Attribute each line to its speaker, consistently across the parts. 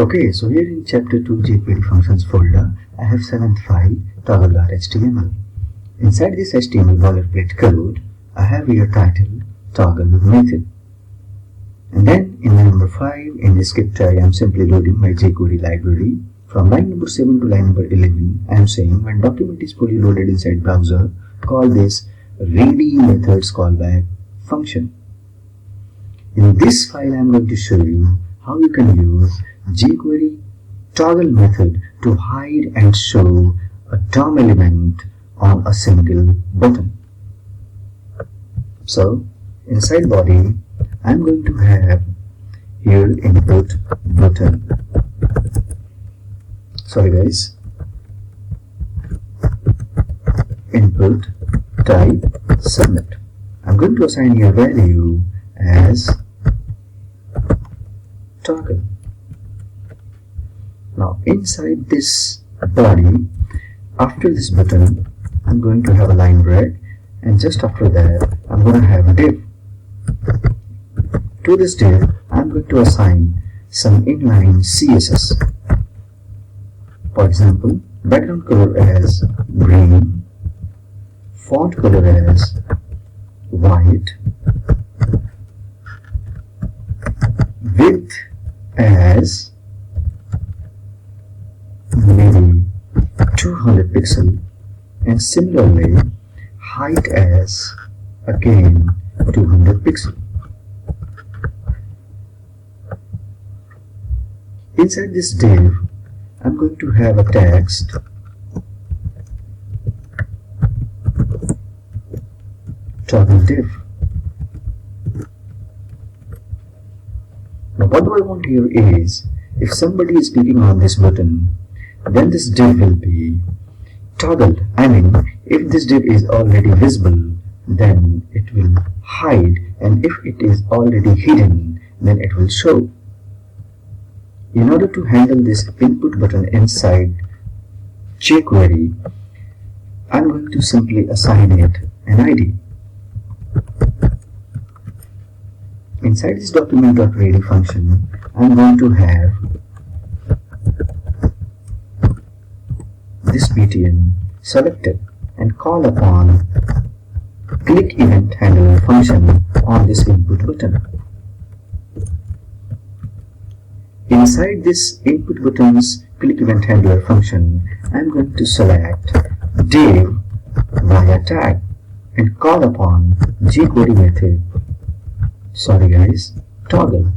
Speaker 1: Okay, so here in chapter 2 jQuery functions folder, I have 7th file toggle.html. Inside this HTML boilerplate code, I have here title toggle method. And then in line number 5 in the script I am simply loading my jQuery library. From line number 7 to line number 11, I am saying when document is fully loaded inside browser, call this ready methods callback function. In this file I am going to show you how you can use jQuery toggle method to hide and show a DOM element on a single button. So inside body I am going to have here input button. Sorry guys, input type submit. I am going to assign here value as toggle. Now inside this body, after this button, I'm going to have a line break, and just after that, I'm going to have a div. To this div, I'm going to assign some inline CSS. For example, background color as green, font color as white, width as maybe 200 pixel, and similarly height as again 200 pixel. Inside this div I'm going to have a text toggle div. Now what do I want here is, if somebody is clicking on this button, then this div will be toggled. I mean, if this div is already visible, then it will hide, and if it is already hidden, then it will show. In order to handle this input button inside jQuery, I'm going to simply assign it an ID. Inside this document.ready function, I'm going to have this btn selected and call upon click event handler function on this input button. Inside this input button's click event handler function, I'm going to select div via tag and call upon jQuery method, sorry guys, toggle.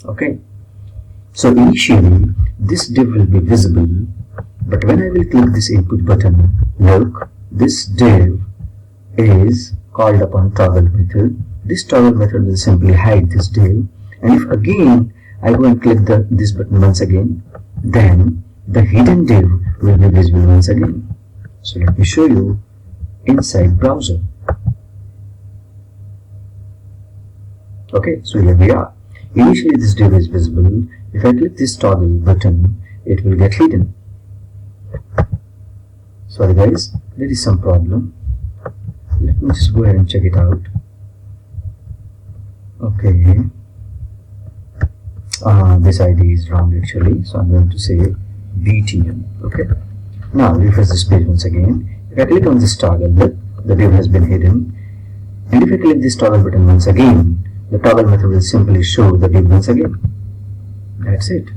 Speaker 1: Okay, so initially this div will be visible, but when I will click this input button, look, this div is called upon toggle method. This toggle method will simply hide this div, and if again I go and click this button once again, then the hidden div will be visible once again. So let me show you inside browser. Okay, so here we are. Initially this div is visible. If I click this toggle button, it will get hidden. Sorry guys, there is some problem. Let me just go ahead and check it out. Okay, this ID is wrong actually, so I'm going to say btn. Okay, now refresh this page once again. If I click on this toggle, the div has been hidden, and if I click this toggle button once again, the toggle method will simply show the div once again. That's it.